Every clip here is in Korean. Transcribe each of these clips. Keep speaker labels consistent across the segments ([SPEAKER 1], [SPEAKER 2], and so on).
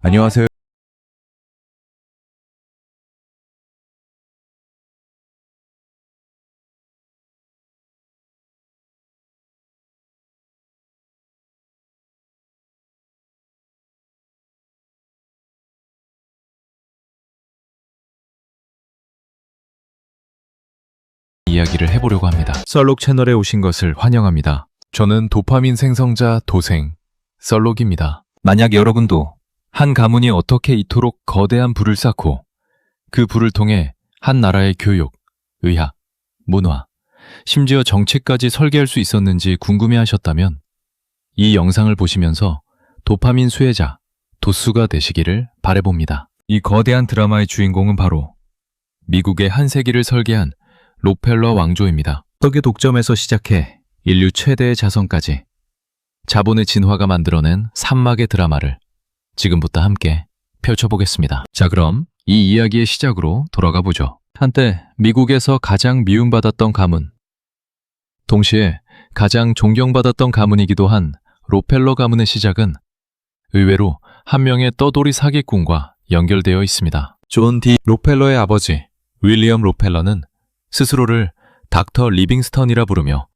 [SPEAKER 1] 안녕하세요. 이야기를 해보려고 합니다. 썰록 채널에 오신 것을 환영합니다. 저는 도파민 생성자 도생 썰록입니다. 만약 여러분도 한 가문이 어떻게 이토록 거대한 불을 쌓고 그 불을 통해 한 나라의 교육, 의학, 문화, 심지어 정치까지 설계할 수 있었는지 궁금해하셨다면 이 영상을 보시면서 도파민 수혜자, 도수가 되시기를 바라봅니다. 이 거대한 드라마의 주인공은 바로 미국의 한 세기를 설계한 록펠러 왕조입니다. 석유 독점에서 시작해 인류 최대의 자선까지 자본의 진화가 만들어낸 산막의 드라마를 지금부터 함께 펼쳐보겠습니다. 자, 그럼 이 이야기의 시작으로 돌아가 보죠. 한때 미국에서 가장 미움받았던 가문, 동시에 가장 존경받았던 가문이기도 한 록펠러 가문의 시작은 의외로 한 명의 떠돌이 사기꾼과 연결되어 있습니다. 존 D. 록펠러의 아버지 윌리엄 록펠러는 스스로를 닥터 리빙스턴이라 부르며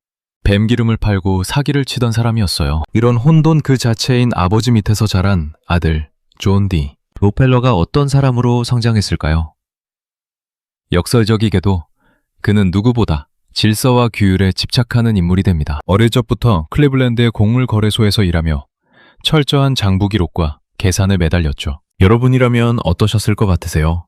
[SPEAKER 1] 뱀기름을 팔고 사기를 치던 사람이었어요. 이런 혼돈 그 자체인 아버지 밑에서 자란 아들 존 D. 록펠러가 어떤 사람으로 성장했을까요? 역설적이게도 그는 누구보다 질서와 규율에 집착하는 인물이 됩니다. 어릴 적부터 클리블랜드의 곡물 거래소에서 일하며 철저한 장부 기록과 계산에 매달렸죠. 여러분이라면 어떠셨을 것 같으세요?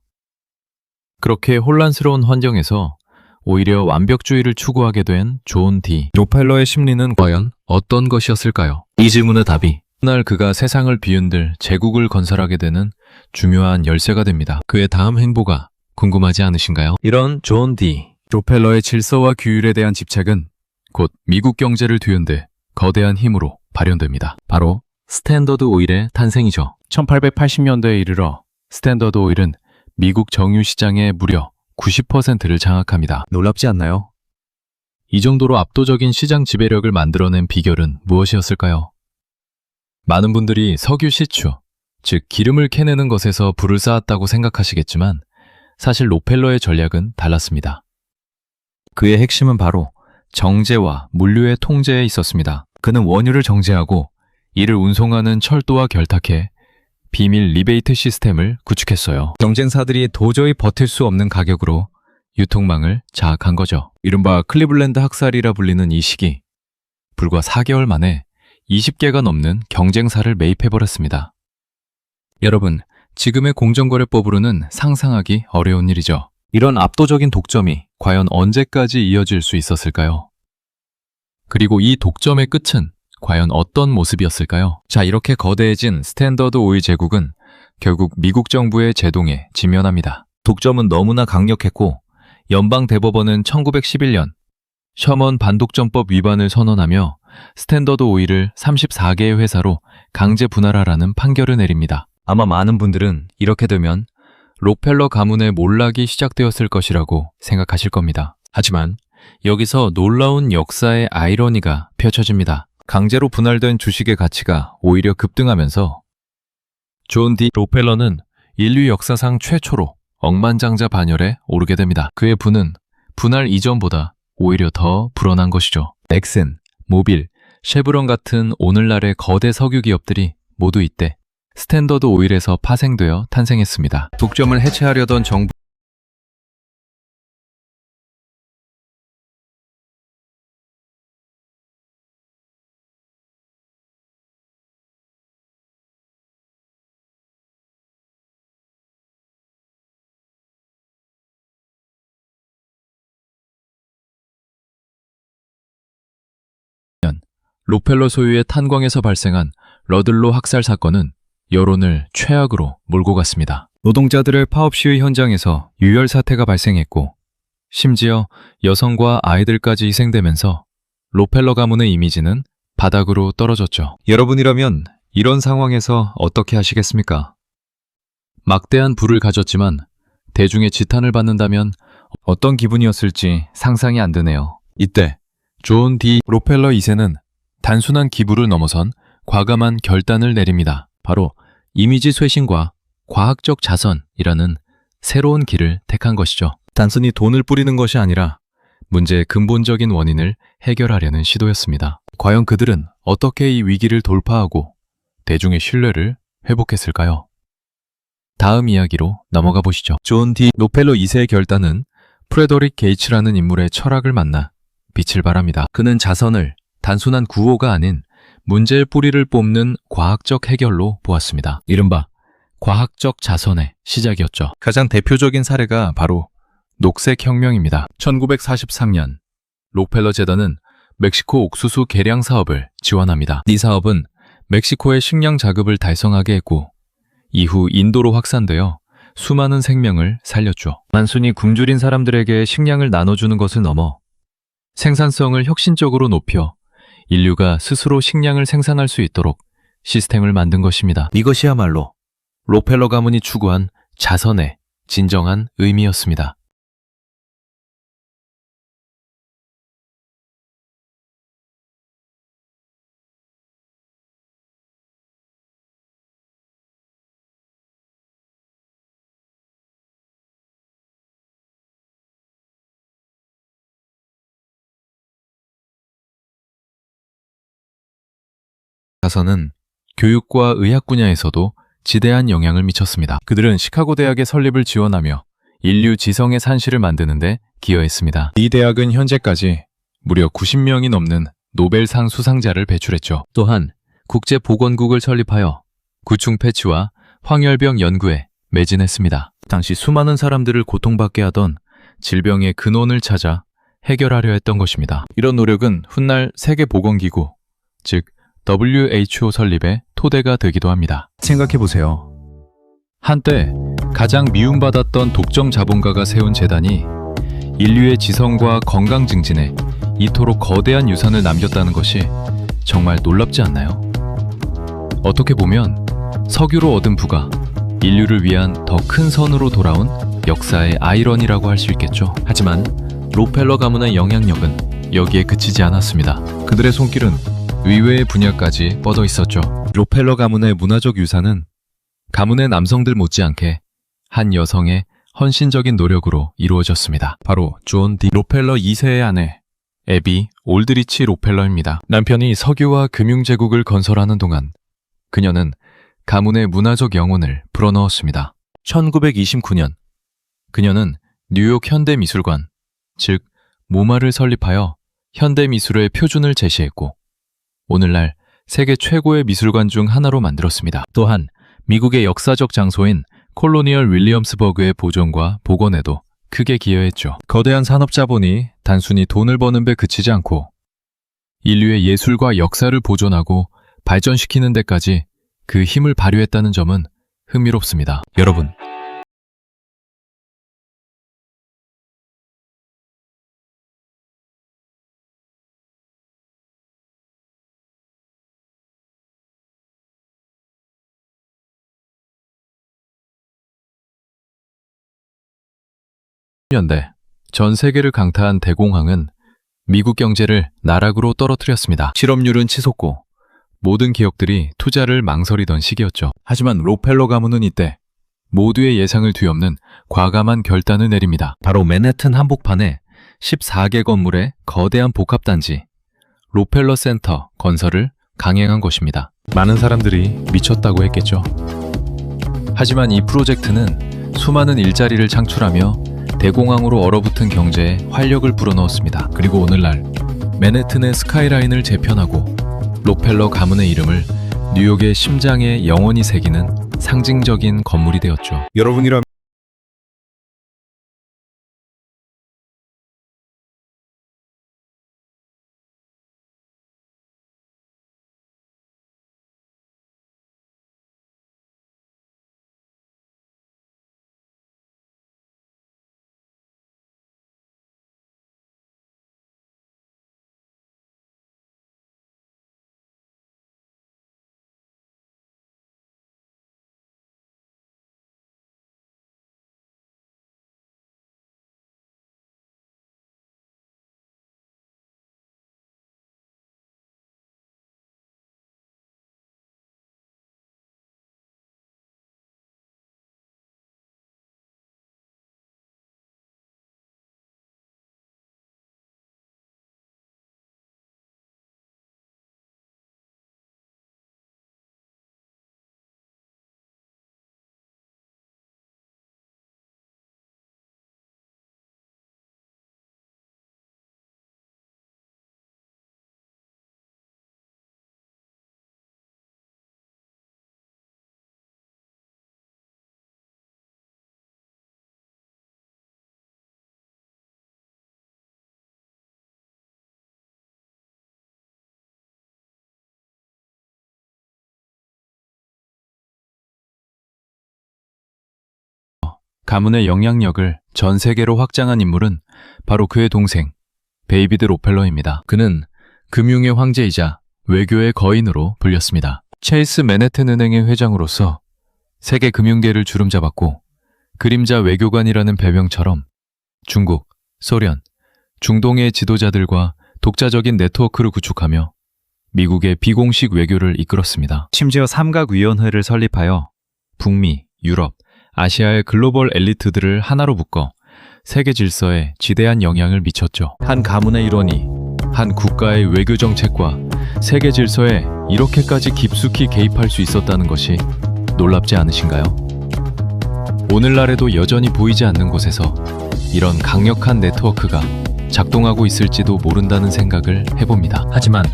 [SPEAKER 1] 그렇게 혼란스러운 환경에서 오히려 완벽주의를 추구하게 된 존 D. 록펠러의 심리는 과연 어떤 것이었을까요? 이 질문의 답이 훗날 그가 세상을 뒤흔들 제국을 건설하게 되는 중요한 열쇠가 됩니다. 그의 다음 행보가 궁금하지 않으신가요? 이런 존 D. 록펠러의 질서와 규율에 대한 집착은 곧 미국 경제를 뒤흔들 거대한 힘으로 발현됩니다. 바로 스탠더드 오일의 탄생이죠. 1880년대에 이르러 스탠더드 오일은 미국 정유 시장의 무려 90%를 장악합니다. 놀랍지 않나요? 이 정도로 압도적인 시장 지배력을 만들어낸 비결은 무엇이었을까요? 많은 분들이 석유 시추, 즉 기름을 캐내는 것에서 불을 쌓았다고 생각하시겠지만 사실 록펠러의 전략은 달랐습니다. 그의 핵심은 바로 정제와 물류의 통제에 있었습니다. 그는 원유를 정제하고 이를 운송하는 철도와 결탁해 비밀 리베이트 시스템을 구축했어요. 경쟁사들이 도저히 버틸 수 없는 가격으로 유통망을 장악한 거죠. 이른바 클리블랜드 학살이라 불리는 이 시기, 불과 4개월 만에 20개가 넘는 경쟁사를 매입해버렸습니다. 여러분, 지금의 공정거래법으로는 상상하기 어려운 일이죠. 이런 압도적인 독점이 과연 언제까지 이어질 수 있었을까요? 그리고 이 독점의 끝은 과연 어떤 모습이었을까요? 자, 이렇게 거대해진 스탠더드 오일 제국은 결국 미국 정부의 제동에 직면합니다. 독점은 너무나 강력했고 연방대법원은 1911년 셔먼 반독점법 위반을 선언하며 스탠더드 오일을 34개의 회사로 강제 분할하라는 판결을 내립니다. 아마 많은 분들은 이렇게 되면 록펠러 가문의 몰락이 시작되었을 것이라고 생각하실 겁니다. 하지만 여기서 놀라운 역사의 아이러니가 펼쳐집니다. 강제로 분할된 주식의 가치가 오히려 급등하면서 존 D. 록펠러는 인류 역사상 최초로 억만장자 반열에 오르게 됩니다. 그의 부는 분할 이전보다 오히려 더 불어난 것이죠. 엑센, 모빌, 쉐브론 같은 오늘날의 거대 석유 기업들이 모두 이때 스탠더드 오일에서 파생되어 탄생했습니다. 독점을 해체하려던 정부 록펠러 소유의 탄광에서 발생한 러들로 학살 사건은 여론을 최악으로 몰고 갔습니다. 노동자들의 파업 시위 현장에서 유혈 사태가 발생했고 심지어 여성과 아이들까지 희생되면서 록펠러 가문의 이미지는 바닥으로 떨어졌죠. 여러분이라면 이런 상황에서 어떻게 하시겠습니까? 막대한 부를 가졌지만 대중의 지탄을 받는다면 어떤 기분이었을지 상상이 안 되네요. 이때 존 D. 록펠러 2세는 단순한 기부를 넘어선 과감한 결단을 내립니다. 바로 이미지 쇄신과 과학적 자선이라는 새로운 길을 택한 것이죠. 단순히 돈을 뿌리는 것이 아니라 문제의 근본적인 원인을 해결하려는 시도였습니다. 과연 그들은 어떻게 이 위기를 돌파하고 대중의 신뢰를 회복했을까요? 다음 이야기로 넘어가 보시죠. 존 디 록펠러 2세의 결단은 프레더릭 게이츠라는 인물의 철학을 만나 빛을 발합니다. 그는 자선을 단순한 구호가 아닌 문제의 뿌리를 뽑는 과학적 해결로 보았습니다. 이른바 과학적 자선의 시작이었죠. 가장 대표적인 사례가 바로 녹색혁명입니다. 1943년 록펠러 재단은 멕시코 옥수수 개량 사업을 지원합니다. 이 사업은 멕시코의 식량 자급을 달성하게 했고 이후 인도로 확산되어 수많은 생명을 살렸죠. 단순히 굶주린 사람들에게 식량을 나눠주는 것을 넘어 생산성을 혁신적으로 높여 인류가 스스로 식량을 생산할 수 있도록 시스템을 만든 것입니다. 이것이야말로 록펠러 가문이 추구한 자선의 진정한 의미였습니다. 자선은 교육과 의학 분야에서도 지대한 영향을 미쳤습니다. 그들은 시카고 대학의 설립을 지원하며 인류 지성의 산실을 만드는 데 기여했습니다. 이 대학은 현재까지 무려 90명이 넘는 노벨상 수상자를 배출했죠. 또한 국제보건국을 설립하여 구충 패치와 황열병 연구에 매진했습니다. 당시 수많은 사람들을 고통받게 하던 질병의 근원을 찾아 해결하려 했던 것입니다. 이런 노력은 훗날 세계보건기구, 즉 WHO 설립의 토대가 되기도 합니다. 생각해보세요. 한때 가장 미움받았던 독점 자본가가 세운 재단이 인류의 지성과 건강 증진에 이토록 거대한 유산을 남겼다는 것이 정말 놀랍지 않나요? 어떻게 보면 석유로 얻은 부가 인류를 위한 더 큰 선으로 돌아온 역사의 아이러니라고 할 수 있겠죠. 하지만 록펠러 가문의 영향력은 여기에 그치지 않았습니다. 그들의 손길은 의외의 분야까지 뻗어 있었죠. 록펠러 가문의 문화적 유산은 가문의 남성들 못지않게 한 여성의 헌신적인 노력으로 이루어졌습니다. 바로 존 디 록펠러 2세의 아내 애비 올드리치 록펠러입니다. 남편이 석유와 금융제국을 건설하는 동안 그녀는 가문의 문화적 영혼을 불어넣었습니다. 1929년 그녀는 뉴욕 현대미술관, 즉 모마를 설립하여 현대미술의 표준을 제시했고 오늘날 세계 최고의 미술관 중 하나로 만들었습니다. 또한 미국의 역사적 장소인 콜로니얼 윌리엄스버그의 보존과 복원에도 크게 기여했죠. 거대한 산업 자본이 단순히 돈을 버는 데 그치지 않고 인류의 예술과 역사를 보존하고 발전시키는 데까지 그 힘을 발휘했다는 점은 흥미롭습니다. 여러분, 년대 전 세계를 강타한 대공황은 미국 경제를 나락으로 떨어뜨렸습니다. 실업률은 치솟고 모든 기업들이 투자를 망설이던 시기였죠. 하지만 록펠러 가문은 이때 모두의 예상을 뒤엎는 과감한 결단을 내립니다. 바로 맨해튼 한복판에 14개 건물의 거대한 복합단지 록펠러 센터 건설을 강행한 것입니다. 많은 사람들이 미쳤다고 했겠죠. 하지만 이 프로젝트는 수많은 일자리를 창출하며 대공황으로 얼어붙은 경제에 활력을 불어넣었습니다. 그리고 오늘날 맨해튼의 스카이라인을 재편하고 록펠러 가문의 이름을 뉴욕의 심장에 영원히 새기는 상징적인 건물이 되었죠. 여러분이라면 가문의 영향력을 전 세계로 확장한 인물은 바로 그의 동생 데이비드 록펠러입니다. 그는 금융의 황제이자 외교의 거인으로 불렸습니다. 체이스 맨해튼 은행의 회장으로서 세계 금융계를 주름잡았고 그림자 외교관이라는 별명처럼 중국, 소련, 중동의 지도자들과 독자적인 네트워크를 구축하며 미국의 비공식 외교를 이끌었습니다. 심지어 삼각위원회를 설립하여 북미, 유럽, 아시아의 글로벌 엘리트들을 하나로 묶어 세계 질서에 지대한 영향을 미쳤죠. 한 가문의 일원이 한 국가의 외교 정책과 세계 질서에 이렇게까지 깊숙이 개입할 수 있었다는 것이 놀랍지 않으신가요? 오늘날에도 여전히 보이지 않는 곳에서 이런 강력한 네트워크가 작동하고 있을지도 모른다는 생각을 해봅니다. 하지만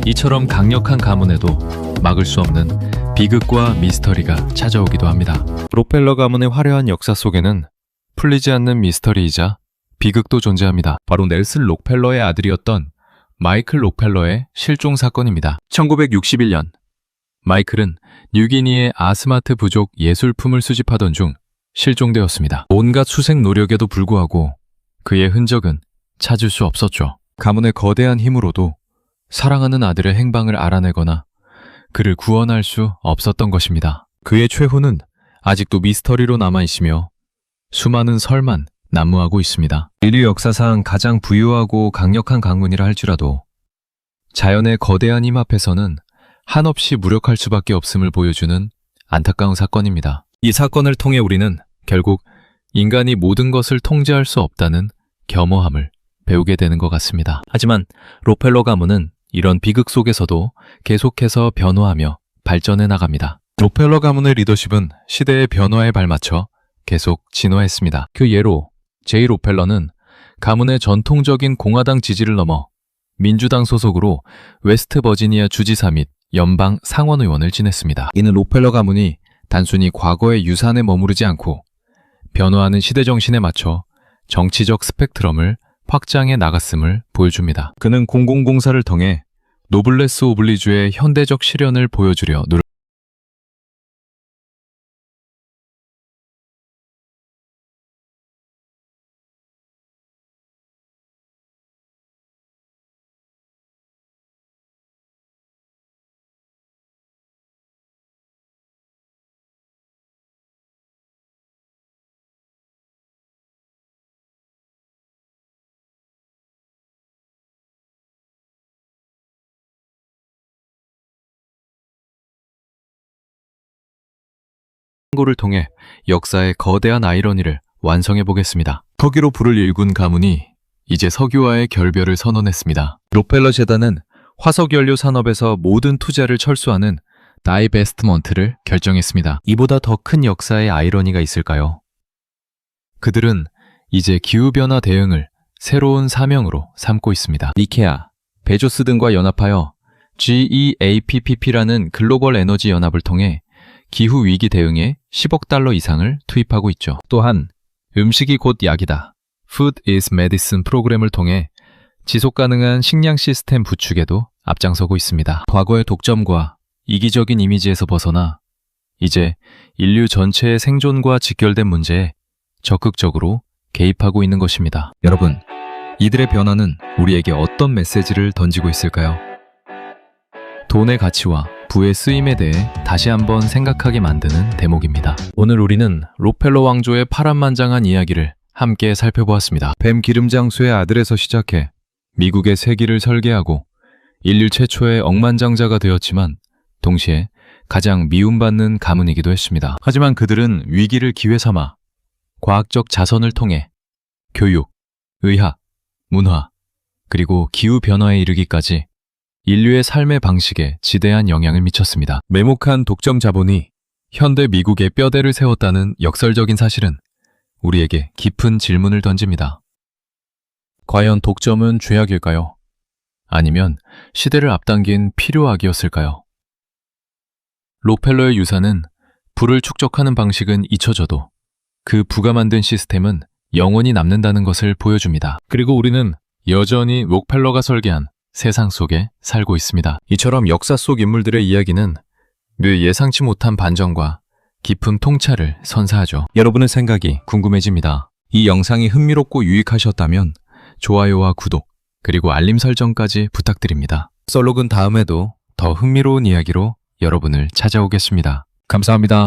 [SPEAKER 1] 이처럼 강력한 가문에도 막을 수 없는 비극과 미스터리가 찾아오기도 합니다. 록펠러 가문의 화려한 역사 속에는 풀리지 않는 미스터리이자 비극도 존재합니다. 바로 넬슨 록펠러의 아들이었던 마이클 록펠러의 실종 사건입니다. 1961년 마이클은 뉴기니의 아스마트 부족 예술품을 수집하던 중 실종되었습니다. 온갖 수색 노력에도 불구하고 그의 흔적은 찾을 수 없었죠. 가문의 거대한 힘으로도 사랑하는 아들의 행방을 알아내거나 그를 구원할 수 없었던 것입니다. 그의 최후는 아직도 미스터리로 남아있으며 수많은 설만 난무하고 있습니다. 인류 역사상 가장 부유하고 강력한 가문이라 할지라도 자연의 거대한 힘 앞에서는 한없이 무력할 수밖에 없음을 보여주는 안타까운 사건입니다. 이 사건을 통해 우리는 결국 인간이 모든 것을 통제할 수 없다는 겸허함을 배우게 되는 것 같습니다. 하지만 록펠러 가문은 이런 비극 속에서도 계속해서 변화하며 발전해 나갑니다. 록펠러 가문의 리더십은 시대의 변화에 발맞춰 계속 진화했습니다. 그 예로 제이 록펠러는 가문의 전통적인 공화당 지지를 넘어 민주당 소속으로 웨스트 버지니아 주지사 및 연방 상원의원을 지냈습니다. 이는 록펠러 가문이 단순히 과거의 유산에 머무르지 않고 변화하는 시대 정신에 맞춰 정치적 스펙트럼을 확장해 나갔음을 보여줍니다. 그는 공공공사를 통해 노블레스 오블리주의 현대적 실현을 보여주려 고를 통해 역사의 거대한 아이러니를 완성해 보겠습니다. 석유로 불을 일군 가문이 이제 석유와의 결별을 선언했습니다. 록펠러 재단은 화석연료 산업에서 모든 투자를 철수하는 다이베스트먼트를 결정했습니다. 이보다 더 큰 역사의 아이러니가 있을까요? 그들은 이제 기후변화 대응을 새로운 사명으로 삼고 있습니다. 니케아, 베조스 등과 연합하여 GEAPP라는 글로벌 에너지 연합을 통해 기후위기 대응에 10억 달러 이상을 투입하고 있죠. 또한 음식이 곧 약이다. Food is Medicine 프로그램을 통해 지속가능한 식량 시스템 구축에도 앞장서고 있습니다. 과거의 독점과 이기적인 이미지에서 벗어나 이제 인류 전체의 생존과 직결된 문제에 적극적으로 개입하고 있는 것입니다. 여러분, 이들의 변화는 우리에게 어떤 메시지를 던지고 있을까요? 돈의 가치와 부의 쓰임에 대해 다시 한번 생각하게 만드는 대목입니다. 오늘 우리는 록펠러 왕조의 파란만장한 이야기를 함께 살펴보았습니다. 뱀 기름장수의 아들에서 시작해 미국의 세기를 설계하고 인류 최초의 억만장자가 되었지만 동시에 가장 미움받는 가문이기도 했습니다. 하지만 그들은 위기를 기회 삼아 과학적 자선을 통해 교육, 의학, 문화, 그리고 기후변화에 이르기까지 인류의 삶의 방식에 지대한 영향을 미쳤습니다. 매목한 독점 자본이 현대 미국의 뼈대를 세웠다는 역설적인 사실은 우리에게 깊은 질문을 던집니다. 과연 독점은 죄악일까요? 아니면 시대를 앞당긴 필요악이었을까요? 록펠러의 유산은 부를 축적하는 방식은 잊혀져도 그 부가 만든 시스템은 영원히 남는다는 것을 보여줍니다. 그리고 우리는 여전히 록펠러가 설계한 세상 속에 살고 있습니다. 이처럼 역사 속 인물들의 이야기는 늘 예상치 못한 반전과 깊은 통찰을 선사하죠. 여러분의 생각이 궁금해집니다. 이 영상이 흥미롭고 유익하셨다면 좋아요와 구독, 그리고 알림 설정까지 부탁드립니다. 썰록은 다음에도 더 흥미로운 이야기로 여러분을 찾아오겠습니다. 감사합니다.